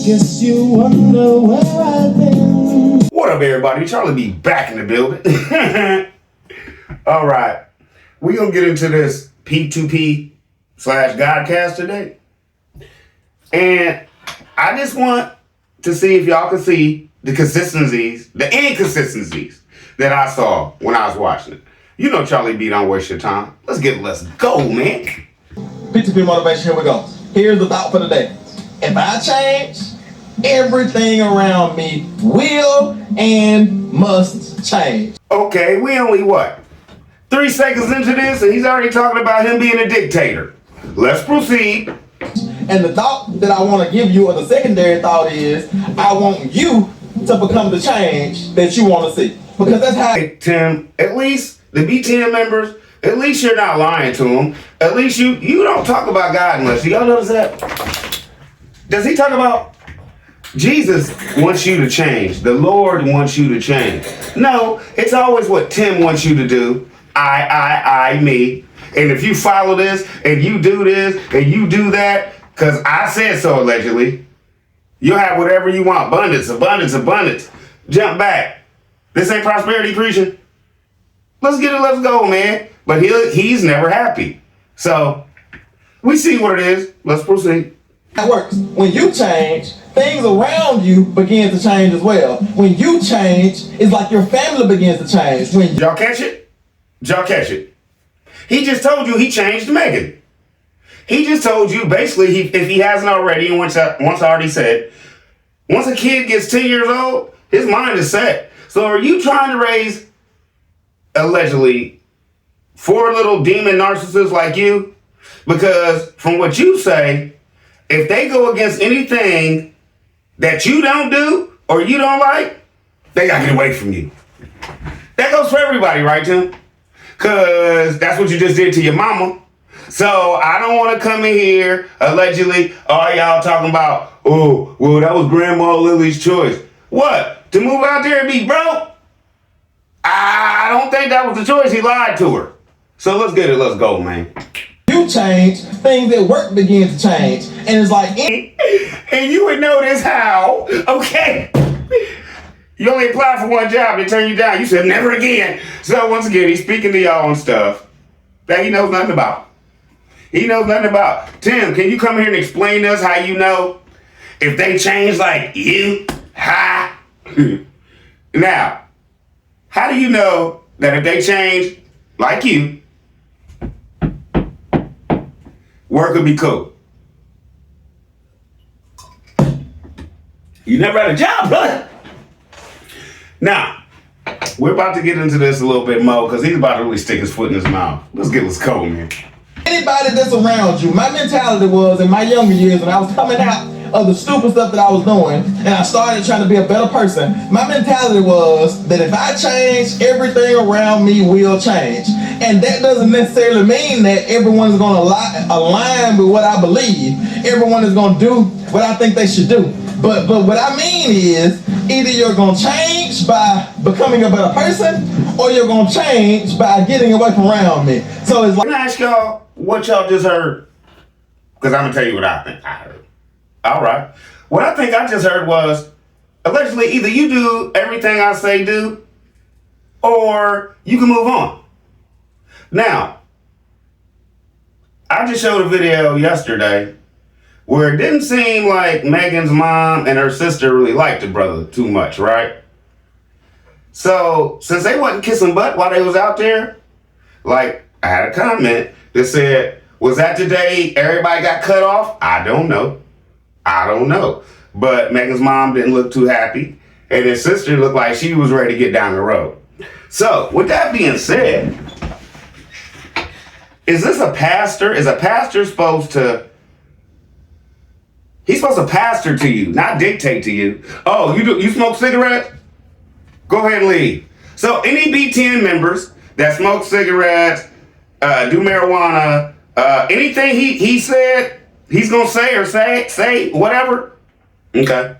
Guess you wonder where I've been. What up, everybody? Charlie B back in the building. All right. We're going to get into this P2P/Godcast today. And I just want to see if y'all can see the inconsistencies that I saw when I was watching it. You know Charlie B don't waste your time. Let's go, man. P2P motivation, here we go. Here's the thought for the day. If I change, everything around me will and must change. Okay, we only what? 3 seconds into this and he's already talking about him being a dictator. Let's proceed. And the thought that I want to give you, or the secondary thought is, I want you to become the change that you want to see. Because that's how... Hey, Tim, at least the B10 members, at least you're not lying to them. At least you don't talk about God unless. Do y'all notice that? Does he talk about Jesus wants you to change? The Lord wants you to change. No, it's always what Tim wants you to do. I, me. And if you follow this, and you do this, and you do that, because I said so allegedly, you'll have whatever you want. Abundance, abundance, abundance. Jump back. This ain't prosperity preaching. Let's get it, let's go, man. But he's never happy. So, we see what it is. Let's proceed. That works. When you change, things around you begin to change as well. When you change, it's like your family begins to change. Y'all catch it? He just told you he changed Megan. He just told you, basically, if he hasn't already, and once I already said, once a kid gets 10 years old, his mind is set. So are you trying to raise, allegedly, 4 little demon narcissists like you? Because from what you say, if they go against anything that you don't do or you don't like, they gotta get away from you. That goes for everybody, right, Tim? Because that's what you just did to your mama. So I don't want to come in here, allegedly, all y'all talking about, oh, well, that was Grandma Lily's choice. What? To move out there and be broke? I don't think that was the choice. He lied to her. So let's get it. Let's go, man. You change, things at work begin to change. And it's like... And you would notice how, okay, you only applied for one job, they turn you down. You said never again. So once again, he's speaking to y'all on stuff that he knows nothing about. Tim, can you come here and explain to us how you know if they change like you? Ha! Now, how do you know that if they change like you, work would be cool? You never had a job, brother. Now, we're about to get into this a little bit more because he's about to really stick his foot in his mouth. Let's go, man. Anybody that's around you, my mentality was in my younger years when I was coming out of the stupid stuff that I was doing and I started trying to be a better person, my mentality was that if I change, everything around me will change. And that doesn't necessarily mean that everyone is going to align with what I believe. Everyone is going to do what I think they should do. But what I mean is, either you're going to change by becoming a better person, or you're going to change by getting away from around me. So it's like... Can I ask y'all what y'all just heard? Because I'm going to tell you what I think I heard. All right. What I think I just heard was, allegedly, either you do everything I say do, or you can move on. Now, I just showed a video yesterday where it didn't seem like Megan's mom and her sister really liked the brother too much, right? So, since they wasn't kissing butt while they was out there, like, I had a comment that said, was that the day everybody got cut off? I don't know. But Megan's mom didn't look too happy, and his sister looked like she was ready to get down the road. So, with that being said, is this a pastor? Is a pastor supposed to... He's supposed to pastor to you, not dictate to you. Oh, you smoke cigarettes? Go ahead and leave. So any B10 members that smoke cigarettes, do marijuana, anything he said, he's going to say or say whatever. Okay.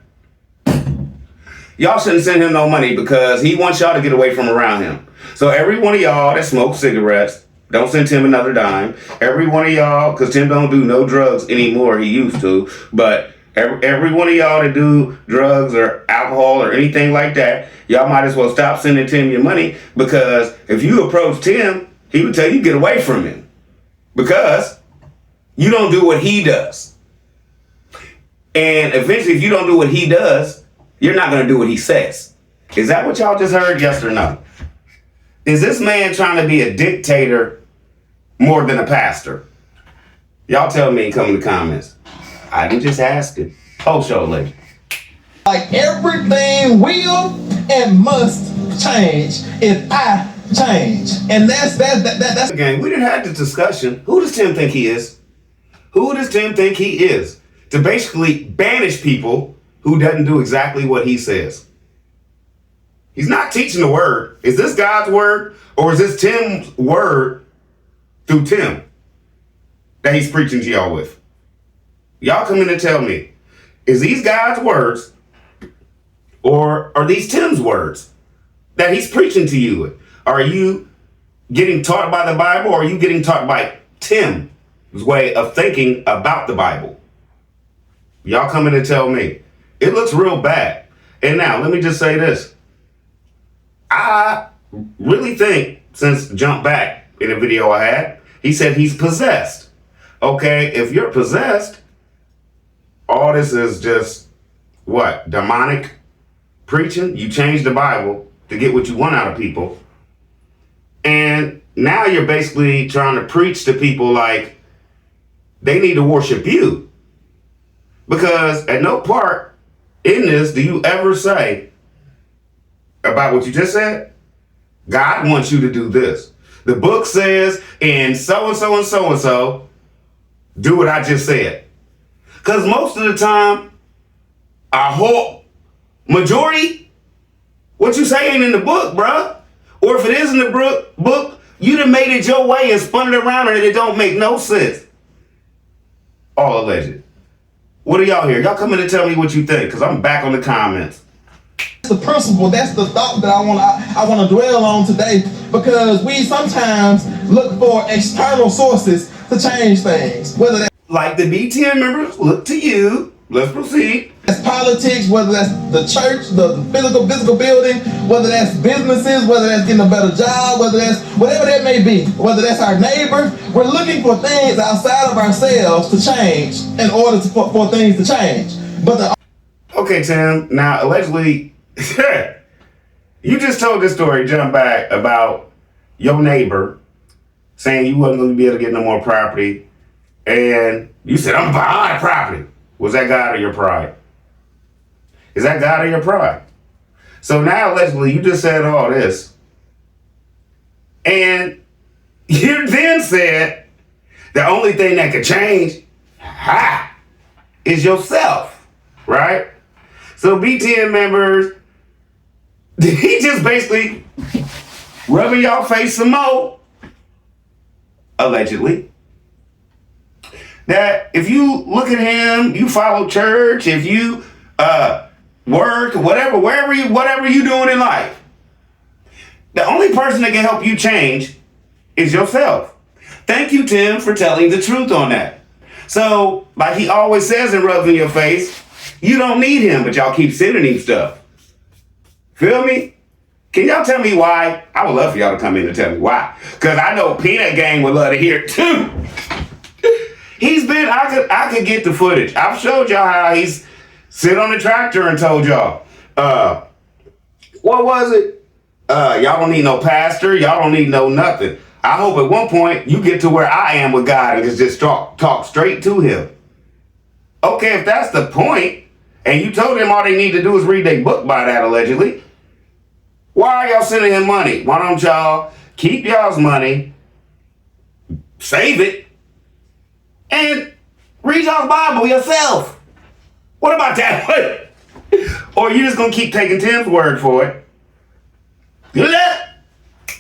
Y'all shouldn't send him no money because he wants y'all to get away from around him. So every one of y'all that smoke cigarettes, don't send Tim another dime. Every one of y'all, because Tim don't do no drugs anymore, he used to, but Every one of y'all that do drugs or alcohol or anything like that, y'all might as well stop sending Tim your money, because if you approach Tim, he would tell you get away from him because you don't do what he does. And eventually, if you don't do what he does, you're not going to do what he says. Is that what y'all just heard? Yes or no? Is this man trying to be a dictator more than a pastor? Y'all tell me and come in the comments. I can just ask it. Post show later. Like everything will and must change if I change. And that's Again, we didn't have the discussion. Who does Tim think he is? Who does Tim think he is? To basically banish people who doesn't do exactly what he says. He's not teaching the word. Is this God's word, or is this Tim's word through Tim that he's preaching to y'all with? Y'all come in and tell me, is these God's words, or are these Tim's words that he's preaching to you with? Are you getting taught by the Bible, or are you getting taught by Tim's way of thinking about the Bible? Y'all come in and tell me. It looks real bad. And now, let me just say this. I really think, since jump back in the video I had, he said he's possessed. Okay, if you're possessed, all this is just, what, demonic preaching? You change the Bible to get what you want out of people. And now you're basically trying to preach to people like they need to worship you. Because at no part in this do you ever say about what you just said, God wants you to do this. The book says in so-and-so and so-and-so, do what I just said. Because most of the time, our whole majority, what you say ain't in the book, bruh. Or if it is in the book, you done made it your way and spun it around and it don't make no sense. All alleged. What are y'all here? Y'all come in and tell me what you think, because I'm back on the comments. the principle. That's the thought that I want to dwell on today, because we sometimes look for external sources to change things, whether that's Like the BTN members, look to you. Let's proceed. that's politics, whether that's the church, the physical building, whether that's businesses, whether that's getting a better job, whether that's whatever that may be, whether that's our neighbor. We're looking for things outside of ourselves to change in order for things to change. But Okay, Tim. Now, allegedly, you just told this story, jump back, about your neighbor saying you wasn't going to be able to get no more property. And you said, I'm buying property. Was that God or your pride? Is that God or your pride? So now, allegedly, you just said all this. And you then said the only thing that could change is yourself, right? So BTN members, he just basically rubbing y'all face some more, allegedly. That if you look at him, you follow church, if you work, whatever you doing in life, the only person that can help you change is yourself. Thank you, Tim, for telling the truth on that. So, like he always says and rubs in your face, you don't need him, but y'all keep sending him stuff. Feel me? Can y'all tell me why? I would love for y'all to come in and tell me why. Because I know Peanut Gang would love to hear it too. I could get the footage. I've showed y'all how he's sit on the tractor and told y'all, what was it? Y'all don't need no pastor. Y'all don't need no nothing. I hope at one point you get to where I am with God and just talk straight to him. Okay, if that's the point, and you told him all they need to do is read their book by that, allegedly, why are y'all sending him money? Why don't y'all keep y'all's money, save it, and read y'all's Bible yourself? What about that? Or you just gonna keep taking Tim's word for it?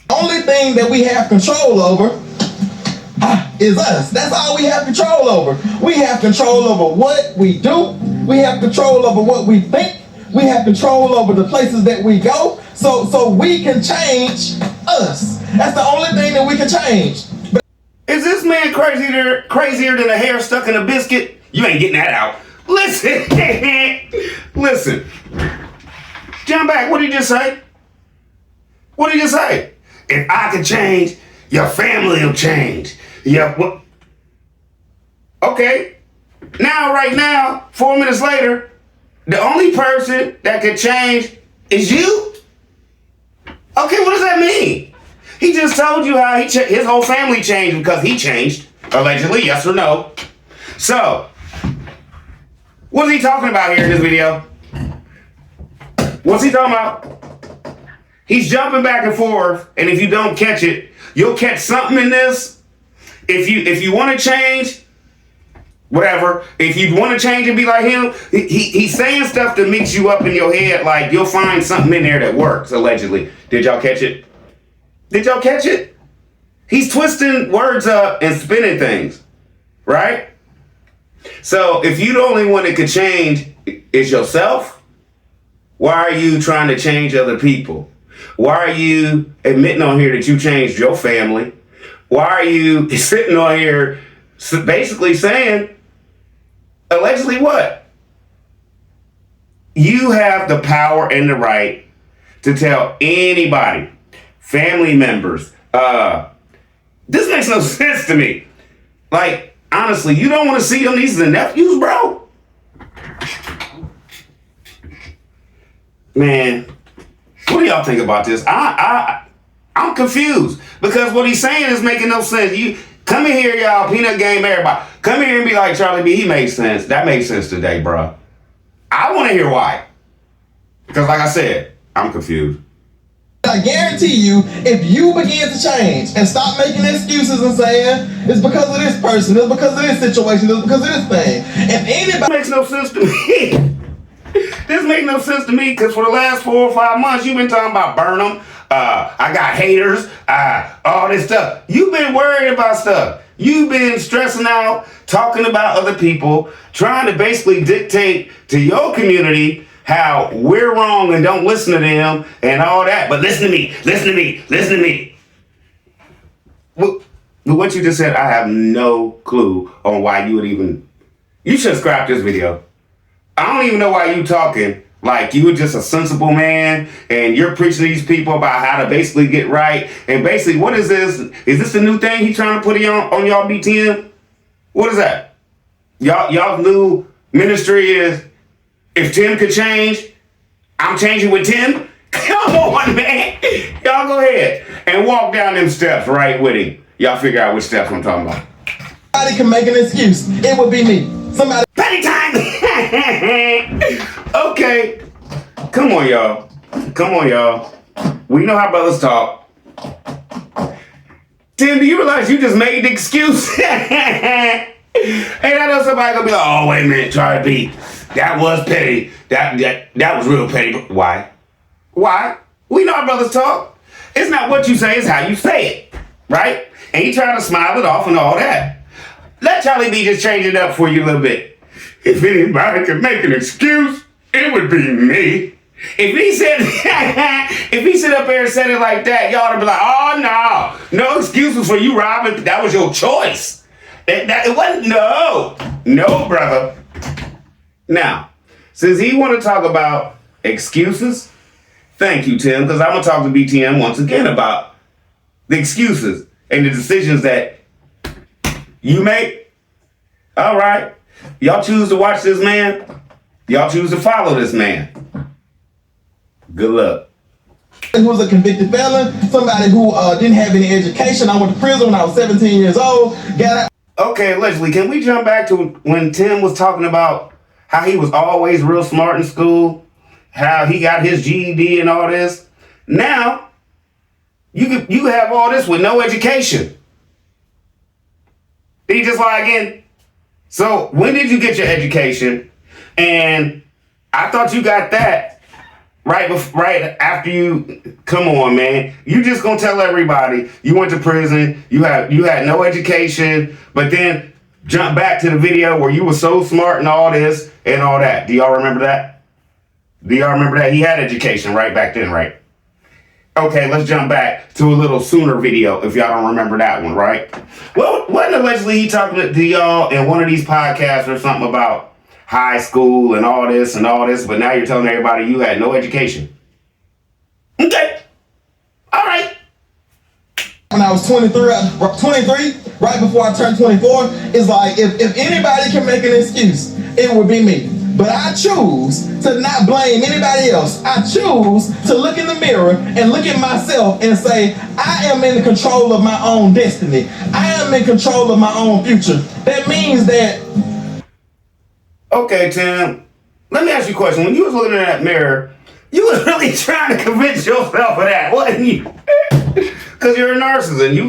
only thing that we have control over is us. That's all we have control over. We have control over what we do. We have control over what we think. We have control over the places that we go. So we can change us. That's the only thing that we can change. Is this man crazier than a hair stuck in a biscuit? You ain't getting that out. Listen. Listen. Jump back. What did you just say? What did you just say? If I could change, your family will change. Yeah. What? Okay. Now, right now, 4 minutes later, the only person that could change is you? Okay, what does that mean? He just told you how his whole family changed because he changed, allegedly, yes or no. So, what is he talking about here in this video? What's he talking about? He's jumping back and forth, and if you don't catch it, you'll catch something in this. If you want to change, whatever. If you want to change and be like him, he's saying stuff to mix you up in your head. Like you'll find something in there that works. Allegedly, did y'all catch it? Did y'all catch it? He's twisting words up and spinning things, right? So if you the only one that could change is yourself, why are you trying to change other people? Why are you admitting on here that you changed your family? Why are you sitting on here basically saying, allegedly what? You have the power and the right to tell anybody, family members, this makes no sense to me. Like, honestly, you don't want to see them nieces and nephews, bro? Man, what do y'all think about this? I'm confused because what he's saying is making no sense. You come in here, y'all, peanut game, everybody. Come here and be like Charlie B. He made sense. That made sense today, bro. I want to hear why. Because like I said, I'm confused. I guarantee you, if you begin to change and stop making excuses and saying it's because of this person, it's because of this situation, it's because of this thing, if anybody makes no sense to me. This makes no sense to me because for the last 4 or 5 months, you've been talking about Burnham. I got haters, all this stuff. You've been worried about stuff. You've been stressing out, talking about other people, trying to basically dictate to your community how we're wrong and don't listen to them and all that. But listen to me, listen to me, listen to me. What you just said, I have no clue on why you would even... You should scrap this video. I don't even know why you talking like you were just a sensible man and you're preaching to these people about how to basically get right. And basically, what is this? Is this the new thing he's trying to put on y'all BTM? What is that? Y'all new ministry is, if Tim could change, I'm changing with Tim? Come on, man. Y'all go ahead and walk down them steps right with him. Y'all figure out which steps I'm talking about. Somebody can make an excuse, it would be me. Somebody. Petty time! Okay. Come on, y'all. Come on, y'all. We know how brothers talk. Tim, do you realize you just made the excuse? Hey, I know somebody gonna be like, oh, wait a minute, Charlie B. That was petty. That was real petty. Why? Why? We know how brothers talk. It's not what you say, it's how you say it. Right? And you try to smile it off and all that. Let Charlie B just change it up for you a little bit. If anybody could make an excuse, it would be me. If he said, if he sit up there and said it like that, y'all would be like, oh no excuses for you, Robin. That was your choice. It wasn't, no, brother. Now, since he want to talk about excuses, thank you, Tim, because I'm going to talk to BTM once again about the excuses and the decisions that you make. All right. Y'all choose to watch this man. Y'all choose to follow this man. Good luck. Who was a convicted felon, somebody who didn't have any education. I went to prison when I was 17 years old. Got out. Okay, allegedly, can we jump back to when Tim was talking about how he was always real smart in school, how he got his GED and all this? Now, you have all this with no education. He just lie again. So when did you get your education? And I thought you got that right after you. Come on, man. You just gonna tell everybody you went to prison, you had no education, but then jump back to the video where you were so smart and all this and all that. Do y'all remember that? Do y'all remember that? He had education right back then, right? Okay, let's jump back to a little sooner video if y'all don't remember that one, right? Well, wasn't allegedly he talking to y'all in one of these podcasts or something about high school and all this, but now you're telling everybody you had no education. Okay. All right. When I was 23, right before I turned 24, it's like, if anybody can make an excuse, it would be me. But I choose to not blame anybody else. I choose to look in the mirror and look at myself and say, I am in control of my own destiny. I am in control of my own future. That means that... Okay, Tim, let me ask you a question. When you was looking in that mirror, you was really trying to convince yourself of that, wasn't you? Because you're a narcissist. You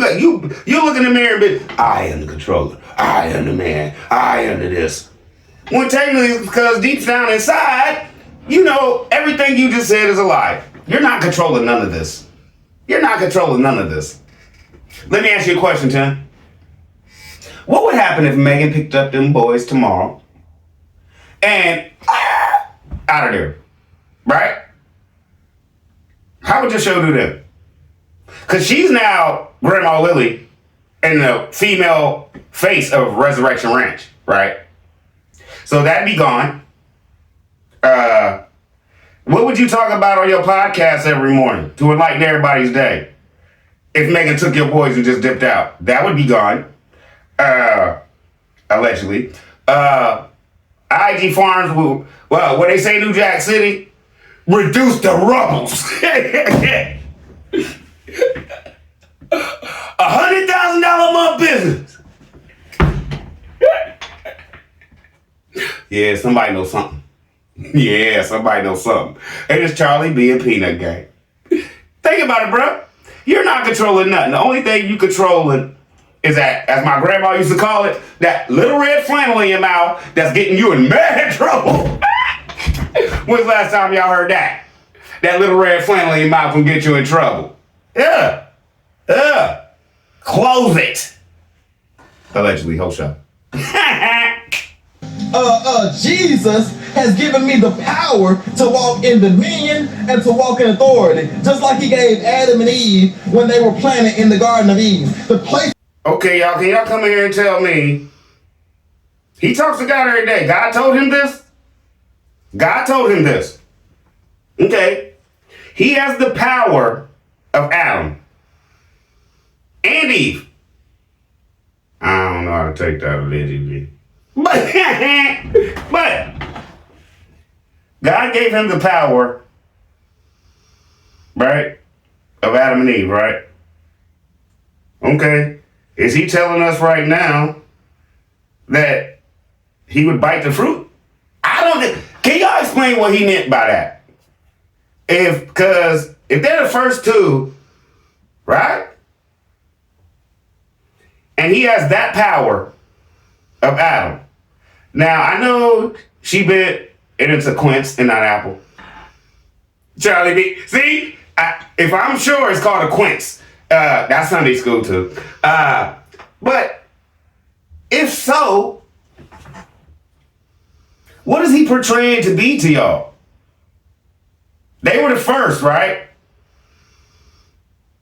look in the mirror and be, I am the controller. I am the man. I am the this. When technically it's because deep down inside, you know everything you just said is a lie. You're not controlling none of this. You're not controlling none of this. Let me ask you a question, Tim. What would happen if Megan picked up them boys tomorrow and out of there, right? How would your show do them? Because she's now Grandma Lily and the female face of Resurrection Ranch, right? So that'd be gone. What would you talk about on your podcast every morning to enlighten everybody's day? If Megan took your boys and just dipped out, that would be gone. Allegedly. IG Farms will, well, what they say New Jack City, reduce the rubbles. $100,000 a month business. Yeah, somebody knows something. Yeah, somebody knows something. And it's Charlie B and Peanut Gang. Think about it, bro. You're not controlling nothing. The only thing you controlling is that, as my grandma used to call it, that little red flannel in your mouth that's getting you in mad trouble. When's the last time y'all heard that? That little red flannel in your mouth can get you in trouble. Yeah. Close it. Allegedly, whole show. Jesus has given me the power to walk in dominion and to walk in authority, just like he gave Adam and Eve when they were planted in the Garden of Eden. The place. Okay, y'all, can y'all come in here and tell me? He talks to God every day. God told him this? God told him this. Okay. He has the power of Adam and Eve. I don't know how to take that allegedly. But God gave him the power, right, of Adam and Eve, right? Okay. Is he telling us right now that he would bite the fruit? I don't. Can y'all explain what he meant by that? Because if they're the first two, right? And he has that power of Adam. Now, I know she bit and it's a quince and not apple. Charlie B. See? If I'm sure it's called a quince. That's Sunday school too. But if so, what is he portraying to be to y'all? They were the first, right?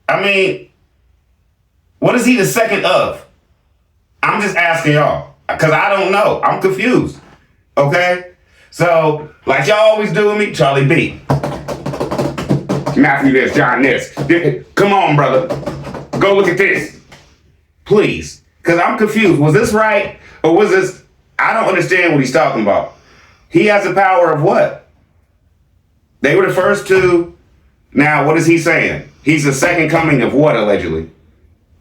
I mean, what is he the second of? I'm just asking y'all, because I don't know. I'm confused. Okay? So, like y'all always do with me, Charlie B. Matthew this, John this. Come on, brother. Go look at this. Please. Because I'm confused. Was this right? Or was this... I don't understand what he's talking about. He has the power of what? They were the first two. Now, what is he saying? He's the second coming of what, allegedly?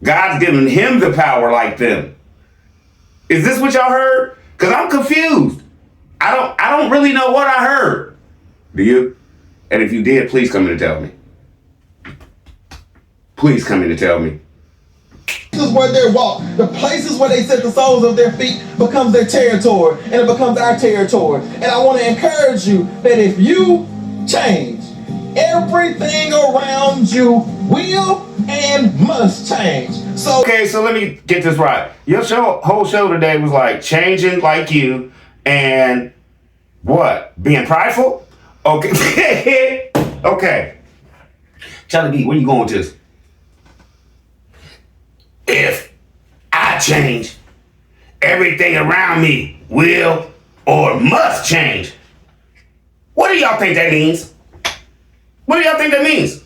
God's giving him the power like them. Is this what y'all heard? Because I'm confused. I don't really know what I heard. Do you? And if you did, please come in and tell me. Please come in and tell me. This is where they walk. The places where they set the soles of their feet becomes their territory, and it becomes our territory. And I want to encourage you that if you change, everything around you will and must change. So okay, so let me get this right. Your whole show today was like changing like you and what? Being prideful? Okay. Okay. Charlie B, where you going with this? If I change, everything around me will or must change. What do y'all think that means? What do y'all think that means?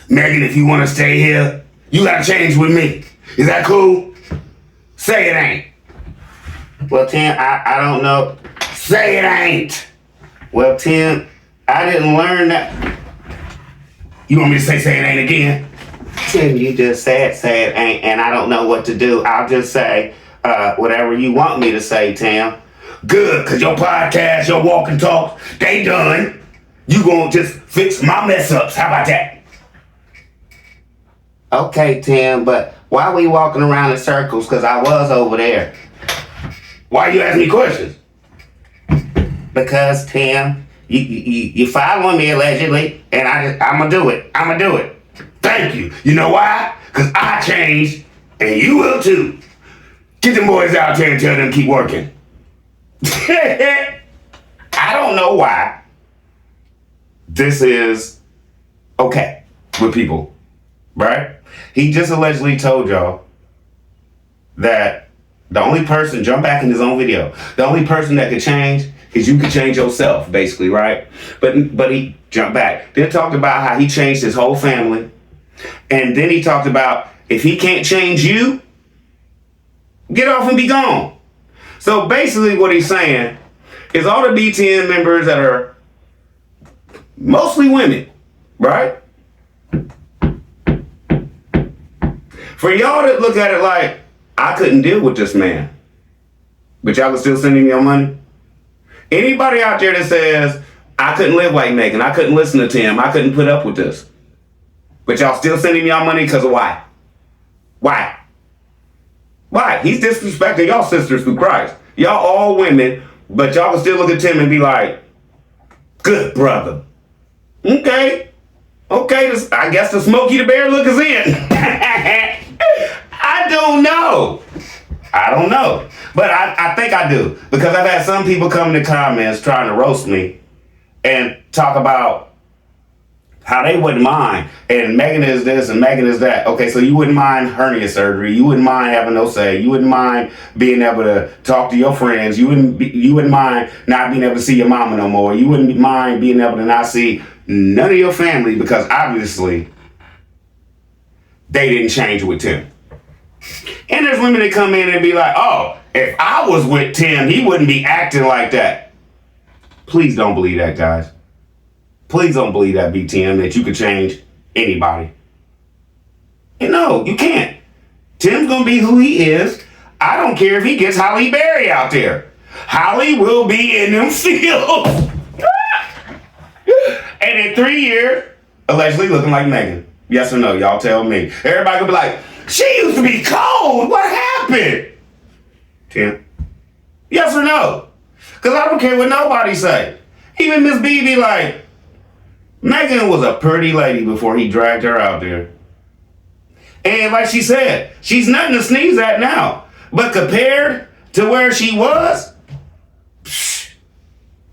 Megan, if you want to stay here, you gotta change with me. Is that cool? Say it ain't. Well, Tim, I don't know. Say it ain't. Well, Tim, I didn't learn that. You want me to say it ain't again? Tim, you just said it ain't, and I don't know what to do. I'll just say whatever you want me to say, Tim. Good, because your podcast, your walk and talk, they done. You gonna just fix my mess ups. How about that? Okay, Tim, but why we walking around in circles? Because I was over there. Why you asking me questions? Because, Tim, you following me allegedly, and I'm gonna do it. I'm gonna do it. Thank you. You know why? Because I changed, and you will too. Get them boys out there and tell them keep working. I don't know why this is okay with people, right? He just allegedly told y'all that the only person, jump back in his own video, the only person that could change is you could change yourself, basically, right? But he jumped back. Then talked about how he changed his whole family. And then he talked about if he can't change you, get off and be gone. So basically what he's saying is all the BTN members that are mostly women, right? For y'all that look at it like, I couldn't deal with this man, but y'all can still send him your money. Anybody out there that says, I couldn't live like Megan, I couldn't listen to Tim, I couldn't put up with this, but y'all still sending y'all money because of why? Why? Why? He's disrespecting y'all sisters through Christ. Y'all all women, but y'all can still look at Tim and be like, good brother. Okay. I guess the Smokey the Bear look is in. I don't know. But I think I do. Because I've had some people come in the comments trying to roast me and talk about how they wouldn't mind. And Megan is this and Megan is that. Okay, so you wouldn't mind hernia surgery. You wouldn't mind having no say. You wouldn't mind being able to talk to your friends. You wouldn't mind not being able to see your mama no more. You wouldn't mind being able to not see none of your family because obviously they didn't change with Tim. And there's women that come in and be like, oh, if I was with Tim, he wouldn't be acting like that. Please don't believe that, guys. Please don't believe that, BTM, that you could change anybody. And no, you can't. Tim's gonna be who he is. I don't care if he gets Holly Berry out there. Holly will be in them fields. And in 3 years, allegedly looking like Megan. Yes or no? Y'all tell me. Everybody gonna be like, she used to be cold. What happened? Tim? Yes or no? Because I don't care what nobody say. Even Miss B be like, Megan was a pretty lady before he dragged her out there. And like she said, she's nothing to sneeze at now. But compared to where she was,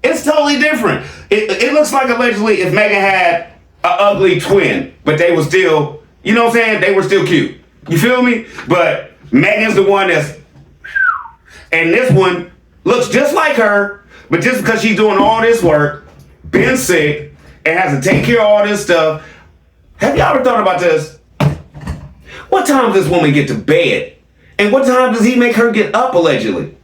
it's totally different. It looks like allegedly if Megan had an ugly twin, but they were still, you know what I'm saying? They were still cute. You feel me? But Megan's the one that's, and this one looks just like her, but just because she's doing all this work, been sick, and has to take care of all this stuff. Have y'all ever thought about this? What time does this woman get to bed? And what time does he make her get up, allegedly?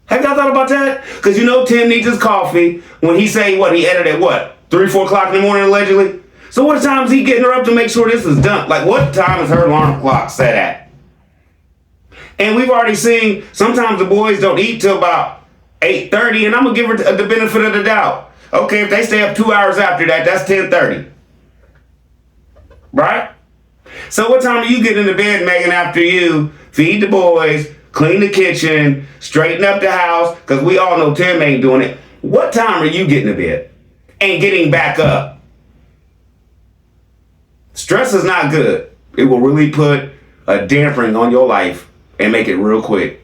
Have y'all thought about that? Because you know Tim needs his coffee when he say what? He edited at what? 3, 4 o'clock in the morning, allegedly? So what time is he getting her up to make sure this is done? Like what time is her alarm clock set at? And we've already seen sometimes the boys don't eat till about 8:30, and I'm going to give her the benefit of the doubt. Okay, if they stay up 2 hours after that, that's 10:30. Right? So what time are you getting into bed, Megan, after you feed the boys, clean the kitchen, straighten up the house? Because we all know Tim ain't doing it. What time are you getting to bed and getting back up? Stress is not good. It will really put a dampering on your life and make it real quick.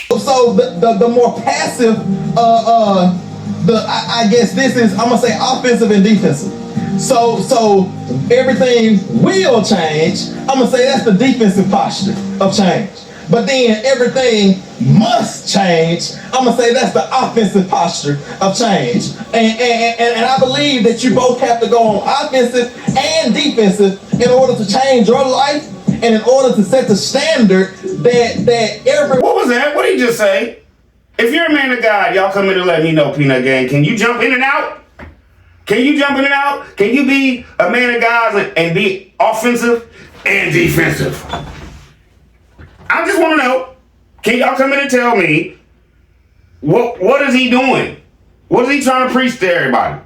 So the more passive, I guess this is, I'm gonna say offensive and defensive. So everything will change. I'm gonna say that's the defensive posture of change. But then everything must change, I'm gonna say that's the offensive posture of change. And I believe that you both have to go on offensive and defensive in order to change your life and in order to set the standard that every. What was that? What did he just say? If you're a man of God, y'all come in and let me know, Peanut Gang. Can you jump in and out? Can you jump in and out? Can you be a man of God and be offensive and defensive? I just want to know. Can y'all come in and tell me what is he doing? What is he trying to preach to everybody?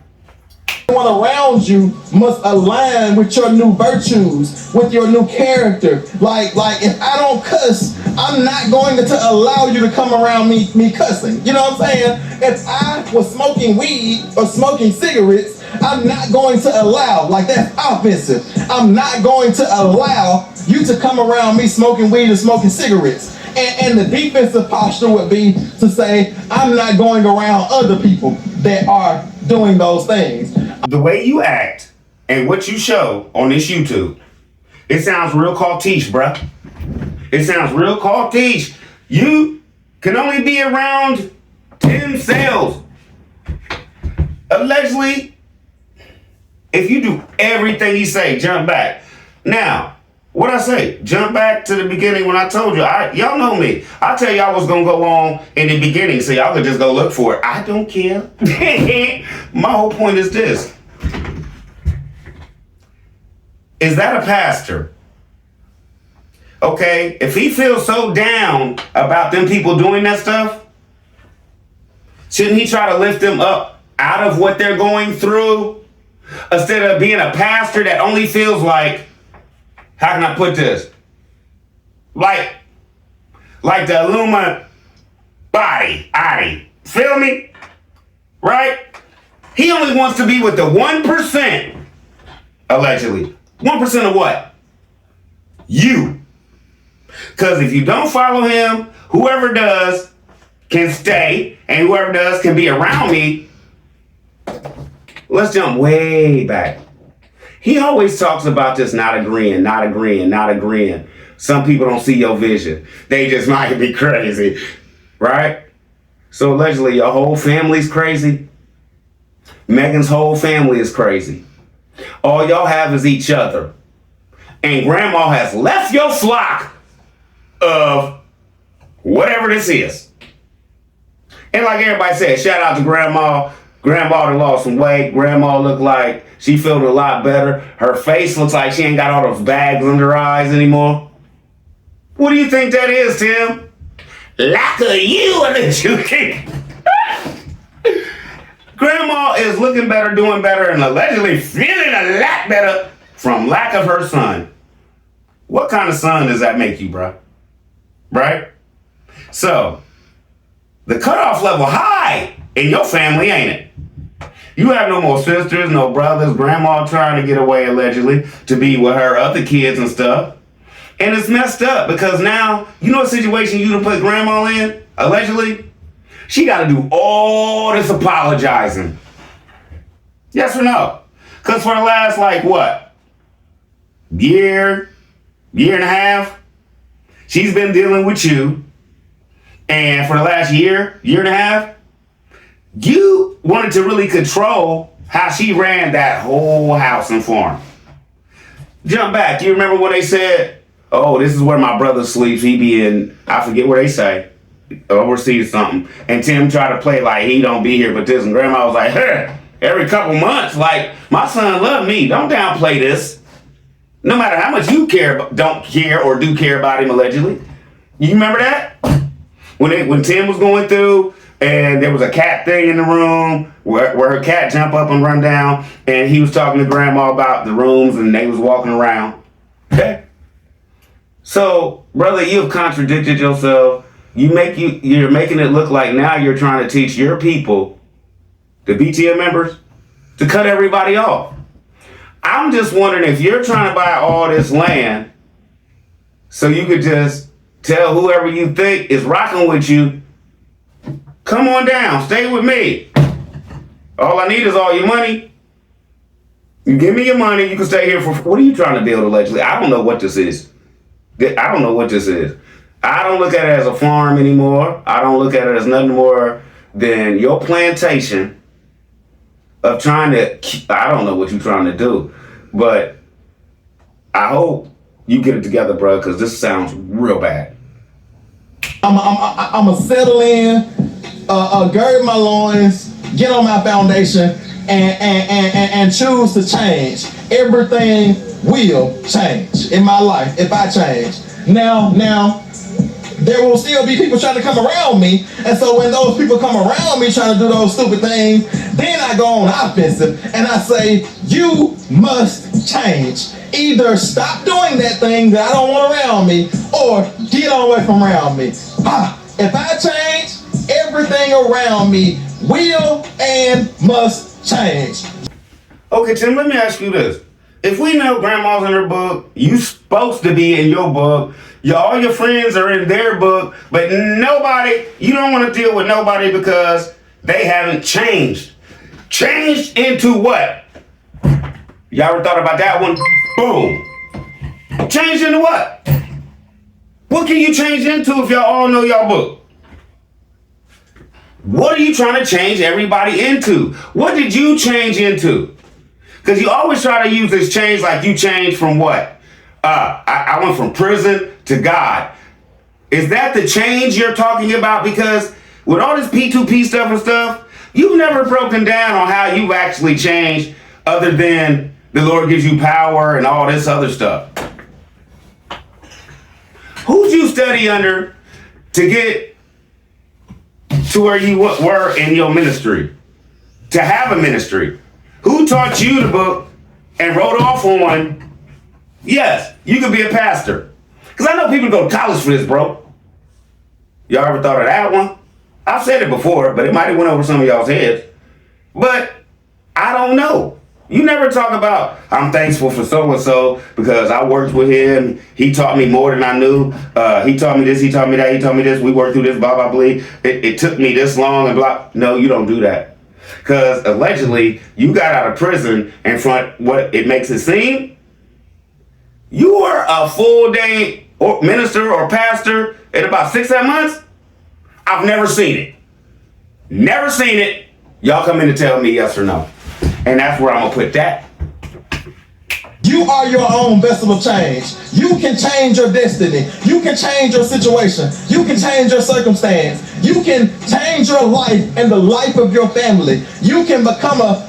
Everyone around you must align with your new virtues, with your new character. Like if I don't cuss, I'm not going to allow you to come around me cussing. You know what I'm saying? If I was smoking weed or smoking cigarettes, I'm not going to allow, like that's offensive. I'm not going to allow you to come around me smoking weed or smoking cigarettes. And the defensive posture would be to say, I'm not going around other people that are doing those things. The way you act and what you show on this YouTube, it sounds real cultish, bruh. It sounds real cultish. You can only be around 10 cells. Allegedly, if you do everything he say, jump back. Now, what I say? Jump back to the beginning when I told you. Y'all know me. I tell y'all what's gonna go on in the beginning, so y'all could just go look for it. I don't care. My whole point is this. Is that a pastor? Okay, if he feels so down about them people doing that stuff, shouldn't he try to lift them up out of what they're going through? Instead of being a pastor that only feels like, how can I put this? Like the Illuma body. Feel me? Right? He only wants to be with the 1%, allegedly. 1% of what? You. Because if you don't follow him, whoever does can stay, and whoever does can be around me. Let's jump way back. He always talks about this not agreeing. Some people don't see your vision. They just might be crazy, right? So allegedly your whole family's crazy. Megan's whole family is crazy. All y'all have is each other. And grandma has left your flock of whatever this is. And like everybody said, shout out to grandma. Grandma done lost some weight. Grandma looked like she feeling a lot better. Her face looks like she ain't got all those bags under her eyes anymore. What do you think that is, Tim? Lack of you and the juking. Grandma is looking better, doing better, and allegedly feeling a lot better from lack of her son. What kind of son does that make you, bro? Right? So, the cutoff level high in your family, ain't it? You have no more sisters, no brothers, grandma trying to get away allegedly to be with her other kids and stuff. And it's messed up because now, you know the situation you done put grandma in, allegedly? She got to do all this apologizing. Yes or no? Because for the last, year and a half, she's been dealing with you. And for the last year and a half, you wanted to really control how she ran that whole house and farm. Jump back. You remember when they said, oh, this is where my brother sleeps. He be in, I forget what they say, overseas something. And Tim tried to play like he don't be here, but this. And grandma was like, hey, every couple months, like, my son love me. Don't downplay this. No matter how much you don't care or do care about him, allegedly. You remember that? When Tim was going through, and there was a cat thing in the room where her cat jumped up and run down, and he was talking to grandma about the rooms, and they was walking around. Okay? So, brother, you have contradicted yourself. You're making it look like now you're trying to teach your people, the BTM members, to cut everybody off. I'm just wondering if you're trying to buy all this land so you could just tell whoever you think is rocking with you, come on down, stay with me. All I need is all your money. You give me your money, you can stay here for, what are you trying to build allegedly? I don't know what this is. I don't look at it as a farm anymore. I don't look at it as nothing more than your plantation of trying to, I don't know what you're trying to do, but I hope you get it together, bro, because this sounds real bad. I'm a settle in, gird my loins, get on my foundation, and choose to change. Everything will change in my life if I change. Now, there will still be people trying to come around me, and so when those people come around me trying to do those stupid things, then I go on offensive and I say, you must change. Either stop doing that thing that I don't want around me, or get away from around me. If I change, everything around me will and must change. Okay, Tim, let me ask you this. If we know grandma's in her book, you supposed to be in your book, all your friends are in their book, but nobody, you don't want to deal with nobody because they haven't changed. Changed into what? Y'all ever thought about that one? Boom. Changed into what? What can you change into if y'all all know y'all book? What are you trying to change everybody into? What did you change into? Because you always try to use this change like you changed from what? I went from prison to God. Is that the change you're talking about? Because with all this P2P stuff and stuff, you've never broken down on how you've actually changed other than the Lord gives you power and all this other stuff. Who'd you study under to get to where you were in your ministry? To have a ministry? Who taught you the book and wrote off on, yes, you could be a pastor? Because I know people go to college for this, bro. Y'all ever thought of that one? I've said it before, but it might have went over some of y'all's heads. But I don't know. You never talk about, I'm thankful for so-and-so because I worked with him. He taught me more than I knew. He taught me this, he taught me that, he taught me this. We worked through this, blah, blah, blah. It took me this long and blah. No, you don't do that. Because allegedly, you got out of prison and front what it makes it seem. You were a full-day minister or pastor in about 6-7 months. I've never seen it. Never seen it. Y'all come in to tell me yes or no. And that's where I'm going to put that. You are your own vessel of change. You can change your destiny. You can change your situation. You can change your circumstance. You can change your life and the life of your family. You can become a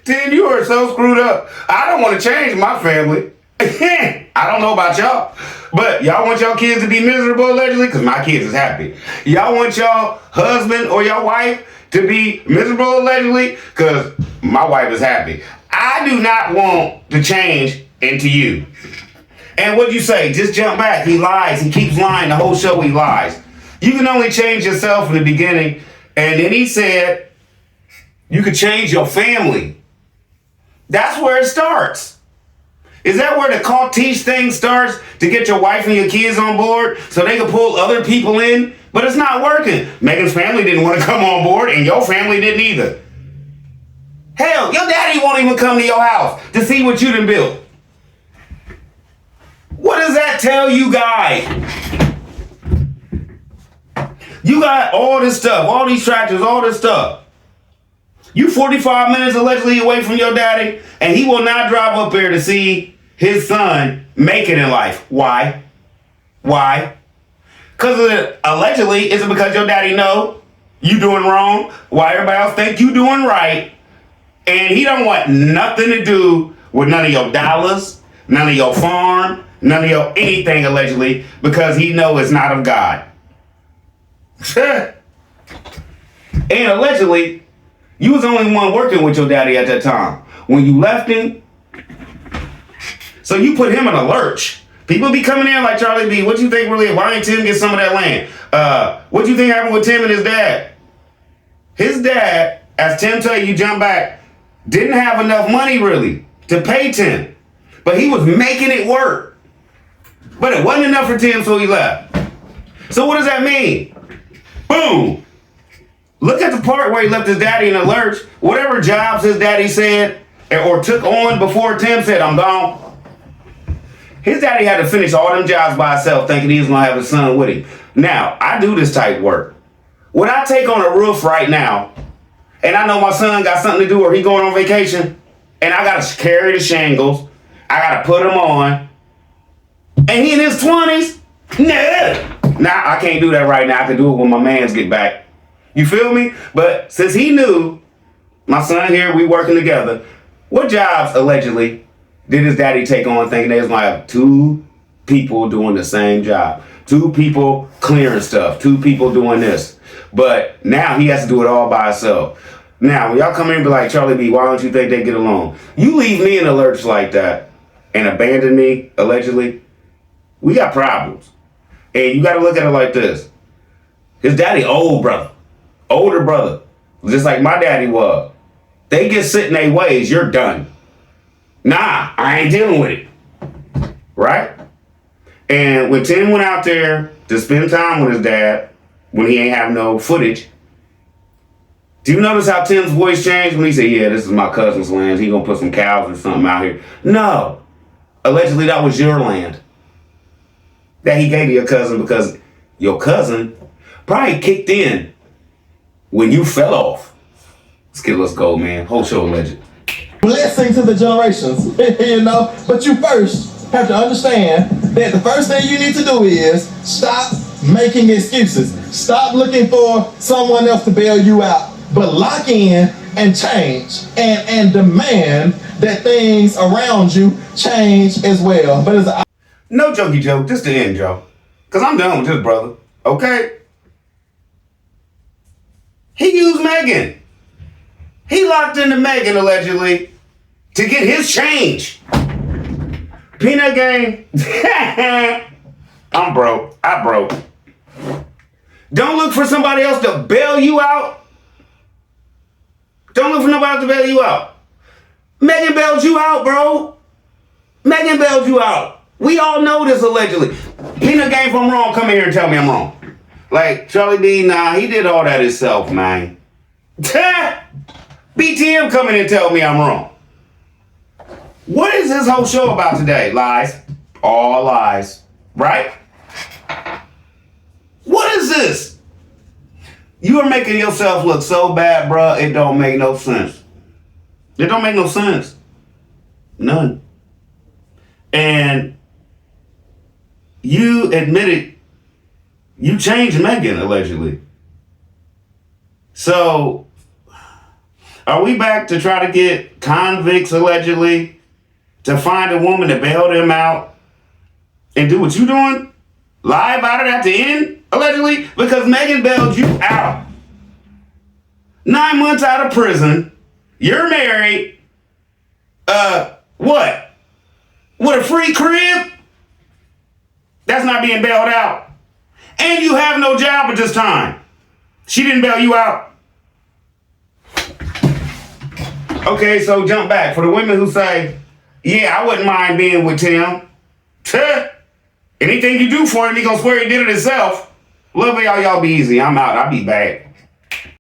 Tim, you are so screwed up. I don't want to change my family. I don't know about y'all, but y'all want y'all kids to be miserable allegedly? Because my kids is happy. Y'all want y'all husband or your wife to be miserable allegedly? Because my wife is happy. I do not want to change into you. And what'd you say? Just jump back. He lies. He keeps lying. The whole show he lies. You can only change yourself in the beginning. And then he said, you could change your family. That's where it starts. Is that where the cult-teach thing starts? To get your wife and your kids on board so they can pull other people in? But it's not working. Megan's family didn't want to come on board and your family didn't either. Hell, your daddy won't even come to your house to see what you done built. What does that tell you guys? You got all this stuff, all these tractors, all this stuff. You 45 minutes allegedly away from your daddy, and he will not drive up there to see his son make it in life. Why? Why? Because allegedly, is it because your daddy know you doing wrong? Why everybody else think you doing right? And he don't want nothing to do with none of your dollars, none of your farm, none of your anything allegedly, because he know it's not of God. And allegedly, you was the only one working with your daddy at that time. When you left him, so you put him in a lurch. People be coming in like Charlie B. What you think really? Why ain't Tim get some of that land? What you think happened with Tim and his dad? His dad, as Tim tell you jump back, didn't have enough money really to pay Tim. But he was making it work. But it wasn't enough for Tim, so he left. So what does that mean? Boom. Look at the part where he left his daddy in a lurch. Whatever jobs his daddy said or took on before Tim said, I'm gone. His daddy had to finish all them jobs by himself thinking he was going to have his son with him. Now, I do this type work. When I take on a roof right now, and I know my son got something to do or he going on vacation, and I got to carry the shingles, I got to put them on, and he in his 20s? Nah, I can't do that right now. I can do it when my mans get back. You feel me? But since he knew, my son here, we working together, what jobs, allegedly, did his daddy take on thinking they was going to have two people doing the same job? Two people clearing stuff. Two people doing this. But now he has to do it all by himself. Now, when y'all come in and be like, Charlie B, why don't you think they get along? You leave me in a lurch like that and abandon me, allegedly, we got problems. And you got to look at it like this. His daddy, older brother, just like my daddy was. They get set in their ways, you're done. Nah, I ain't dealing with it. Right? And when Tim went out there to spend time with his dad, when he ain't have no footage, do you notice how Tim's voice changed when he said, yeah, this is my cousin's land. He gonna put some cows or something out here. No. Allegedly, that was your land that he gave to your cousin because your cousin probably kicked in when you fell off. Let's go, man. Whole show alleged. Blessing to the generations, you know. But you first have to understand that the first thing you need to do is stop making excuses. Stop looking for someone else to bail you out, but lock in and change and demand that things around you change as well. But it's no jokey joke. This the end, Joe. Cause I'm done with this, brother. Okay. He used Megan. He locked into Megan, allegedly, to get his change. Peanut Gang, I'm broke. I broke. Don't look for somebody else to bail you out. Don't look for nobody else to bail you out. Megan bailed you out, bro. Megan bailed you out. We all know this, allegedly. Peanut Gang, if I'm wrong, come in here and tell me I'm wrong. Like, Charlie B, nah, he did all that himself, man. BTM come in and tell me I'm wrong. What is this whole show about today? Lies. All lies. Right? What is this? You are making yourself look so bad, bruh, it don't make no sense. It don't make no sense. None. And you admitted you changed Megan, allegedly. So, are we back to try to get convicts, allegedly, to find a woman to bail them out and do what you doing? Lie about it at the end, allegedly? Because Megan bailed you out. 9 months out of prison. You're married. What? With a free crib? That's not being bailed out. And you have no job at this time. She didn't bail you out. Okay, so jump back. For the women who say, yeah, I wouldn't mind being with Tim. Anything you do for him, he gonna swear he did it himself. Love y'all be easy. I'm out. I'll be back.